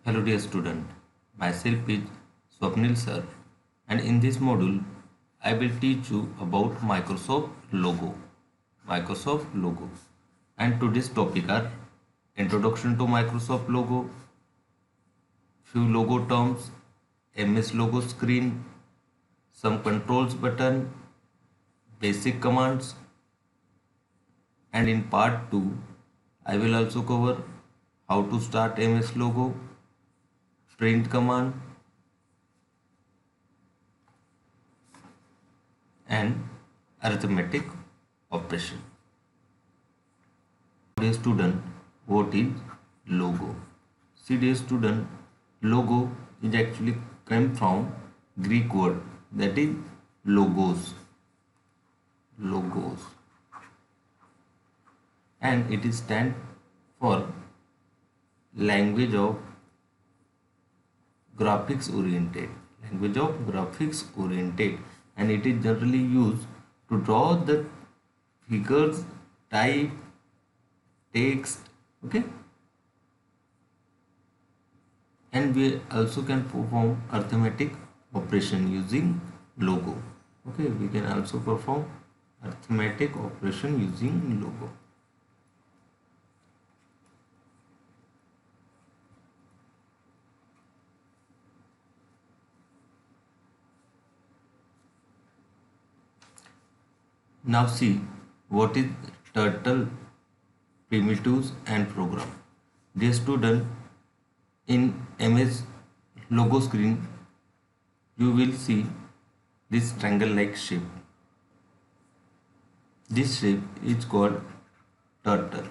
Hello dear student, myself is Swapnil sir, and in this module I will teach you about Microsoft logo. Microsoft logo. And today's topic are Introduction to Microsoft logo, few logo terms, MS logo screen, some controls button, basic commands, and in part 2 I will also cover how to start MS logo, print command, and arithmetic operation. Dear student, what is logo? See dear student, logo is actually came from Greek word that is logos. Logos. And it is stand for language of graphics oriented. Language of graphics oriented, and it is generally used to draw the figures, type, text. Okay, and we also can perform arithmetic operation using logo. Okay, we can also perform arithmetic operation using logo. Now see what is turtle, primitives and program. Dear student, in MS logo screen you will see this triangle like shape. This shape is called turtle.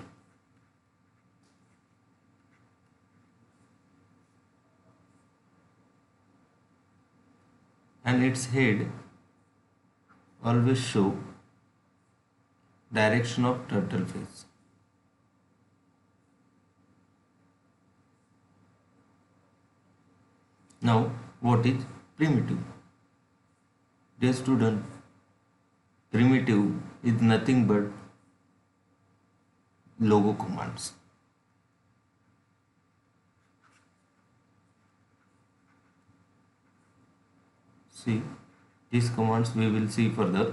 And its head always show direction of turtle face. Now what is primitive? Dear student, primitive is nothing but logo commands. See, these commands we will see further.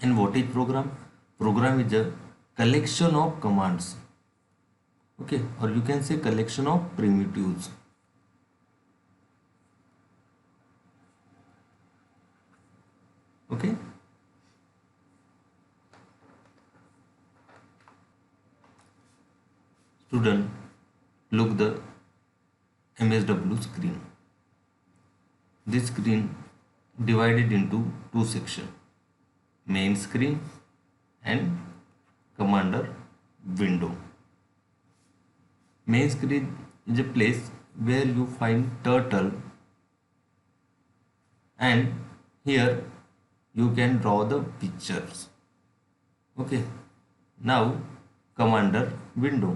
And what is program? Program is a collection of commands. Okay, or you can say collection of primitives. Okay. Student, look the MSW screen. This screen divided into two sections, main screen and commander window. Main screen is a place where you find turtle, and here you can draw the pictures. Okay, now commander window.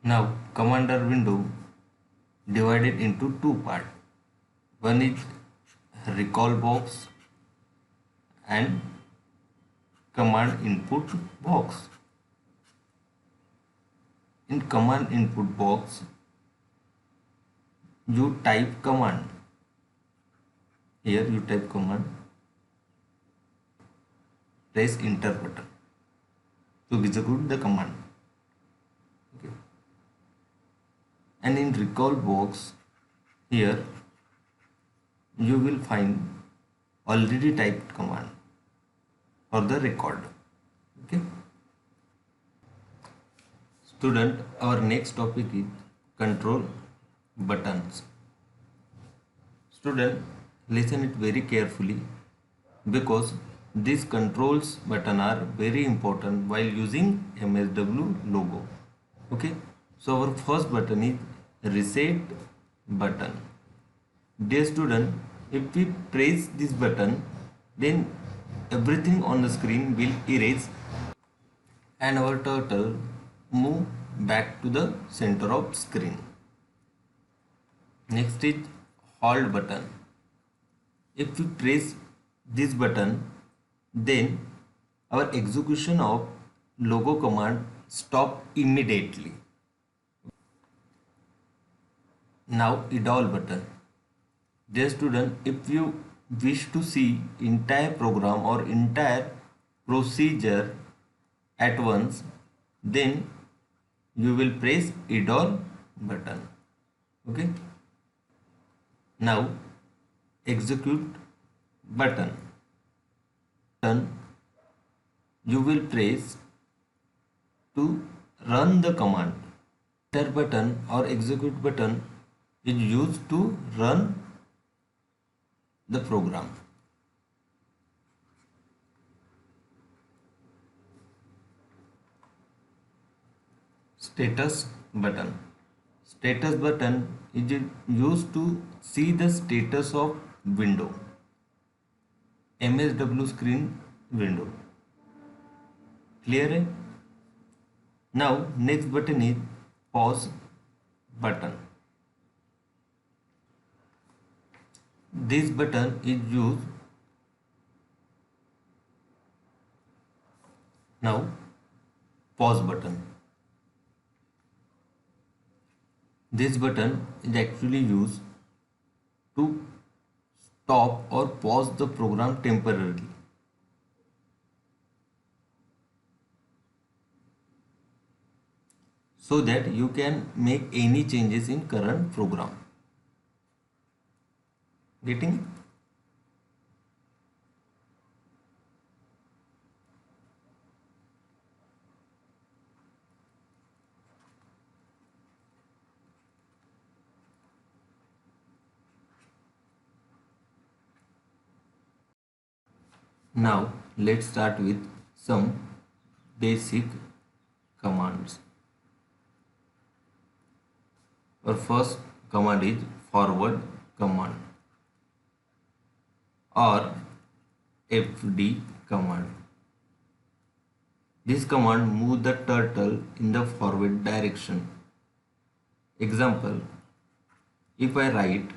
Now commander window divided into two parts. One is recall box and command input box. In command input box you type command. Here you type command, press enter button to execute the command. Okay. And in recall box, here you will find already typed command for the record. Okay. Student, our next topic is control buttons. Student, listen it very carefully because these controls button are very important while using MSW logo. Okay, so our first button is reset button. Dear student, if we press this button, then everything on the screen will erase and our turtle move back to the center of screen. Next is hold button. If we press this button, then our execution of logo command stop immediately. Now idle button. Dear student, if you wish to see entire program or entire procedure at once, then you will press idle button. Okay. Now execute button. Button you will press to run the command. Enter button or execute button is used to run the program. Status button. Status button is used to see the status of window. MSW screen window. Clear है? Now next button is pause button. This button is used now pause button. This button is actually used to stop or pause the program temporarily. So that you can make any changes in current program. Getting? Now let's start with some basic commands. Our first command is forward command or FD command. This command moves the turtle in the forward direction. Example, if I write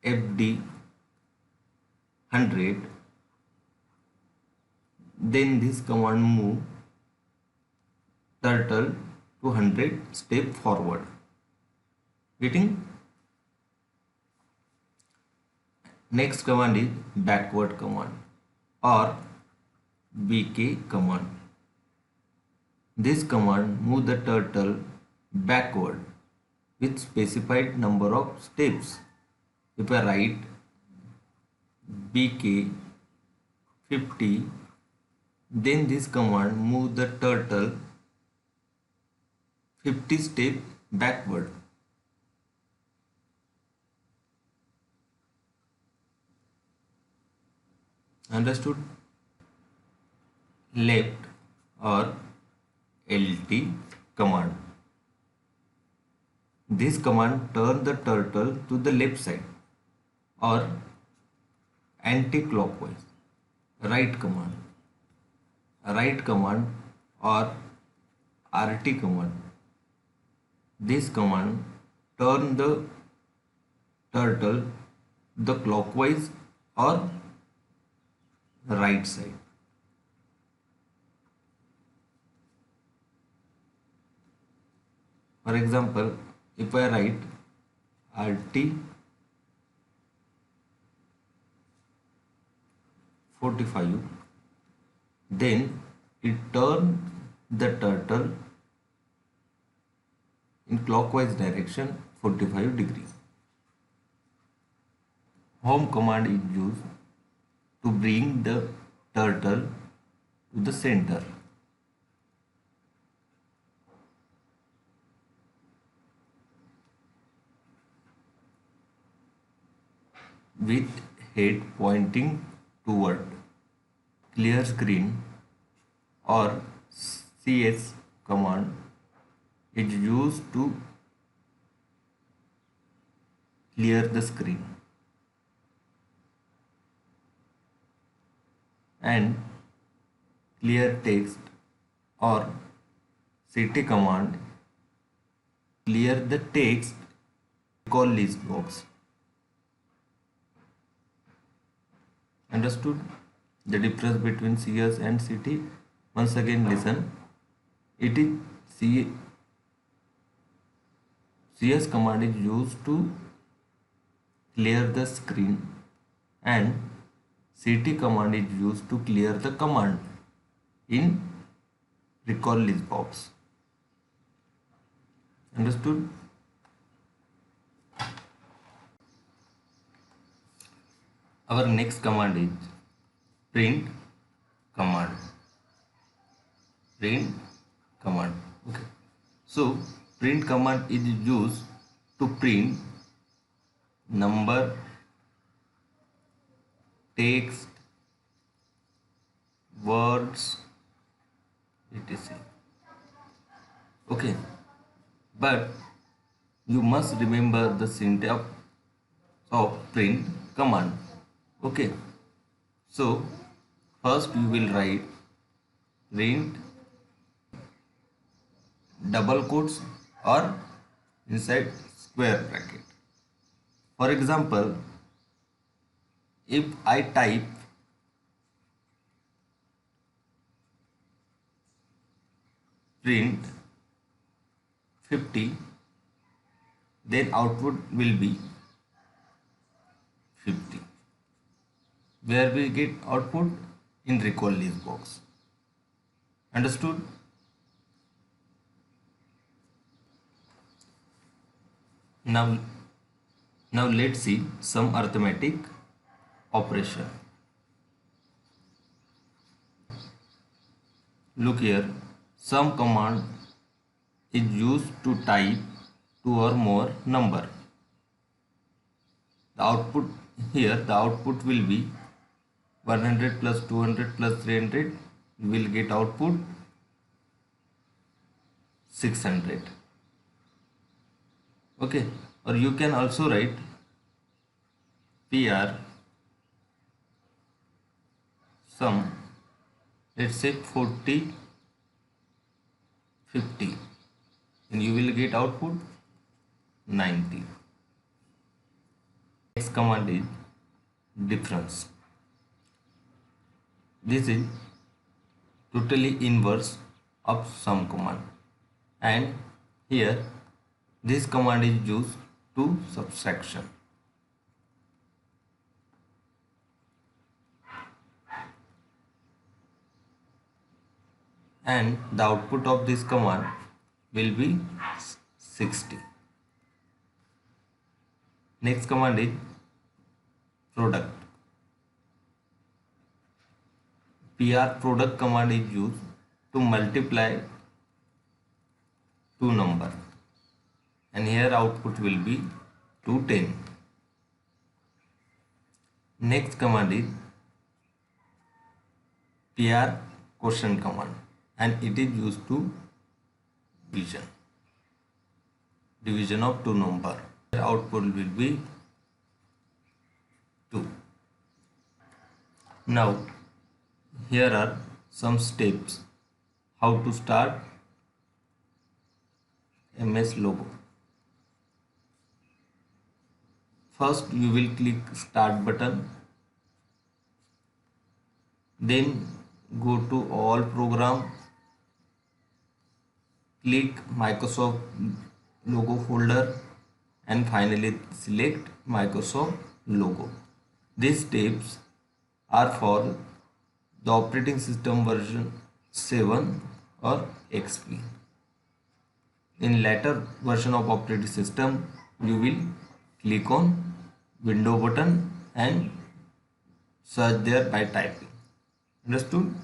FD 100, then this command move turtle to 100 step forward. Getting? Next command is backward command or BK command. This command moves the turtle backward with specified number of steps. If I write BK 50, then this command moves the turtle 50 steps backward. Understood? Left or LT command. This command turns the turtle to the left side or anti-clockwise. Right command. Right command or RT command. This command turns the turtle the clockwise or right side. For example, if I write RT 45, then it turns the turtle in clockwise direction 45 degrees. Home command is used to bring the turtle to the center. With head pointing toward. Clear screen or CS command is used to clear the screen. And clear text or CT command clear the text call list box. Understood the difference between CS and CT? Once again listen. It is CS command is used to clear the screen, and CT command is used to clear the command in recall list box. Understood? Our next command is print command. Print command. Okay. So print command is used to print number, text, words, etc. Okay, but you must remember the syntax of print command. Okay, so first you will write print double quotes or inside square bracket. For example, if I type print 50, then output will be 50. Where we get output? In recall list box. Understood? Now let's see some arithmetic operation. Look here, sum command is used to type two or more number. The output will be 100 plus 200 plus 300. You will get output 600. Okay, or you can also write PR sum, let's say 40 50, and you will get output 90. Next command is difference. This is totally inverse of sum command, and here this command is used to subtraction. And the output of this command will be 60. Next command is product. PR product command is used to multiply two numbers, and here output will be 210. Next command is PR quotient command, and it is used to division of two number. Output will be 2. Now here are some steps how to start MS logo. First you will click start button, then go to all program, click Microsoft logo folder, and finally select Microsoft logo. These steps are for the operating system version 7 or XP. In later version of operating system, you will click on window button and search there by typing. Understood?